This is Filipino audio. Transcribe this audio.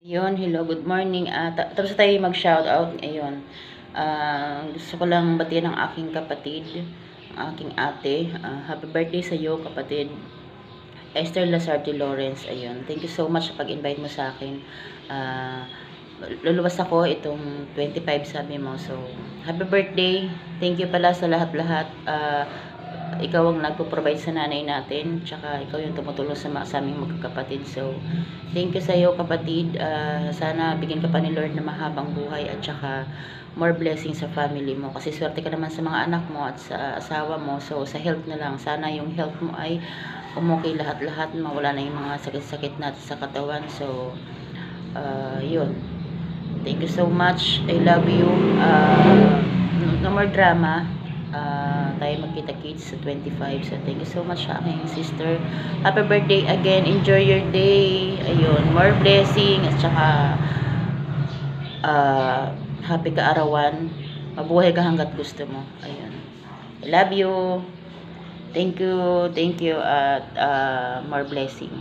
Ayun, hello, good morning. Tapos na tayo mag-shoutout ngayon. Gusto ko lang batiin ang aking kapatid, ang aking ate. Happy birthday sa iyo, kapatid. Esther Lazarte Lawrence, ayun. Thank you so much sa pag-invite mo sa akin. Luluwas ako itong 25, sabi mo. So, happy birthday. Thank you pala sa lahat-lahat. Ikaw ang nagpo-provide sa nanay natin, tsaka ikaw yung tumutulong sa aming magkakapatid. So, thank you sa iyo, kapatid. Sana bigyan ka pa ni Lord na mahabang buhay at tsaka more blessings sa family mo. Kasi swerte ka naman sa mga anak mo at sa asawa mo. So, sa health na lang. Sana yung health mo ay umukay lahat-lahat. Mawala na yung mga sakit-sakit natin sa katawan. So, yun. Thank you so much. I love you. No more drama. Tayo magkita-kits sa 25. So, thank you so much sa aking sister. Happy birthday again. Enjoy your day. Ayun, more blessing. At saka, happy kaarawan. Mabuhay ka hanggat gusto mo. Ayun. I love you. Thank you. Thank you. At more blessing.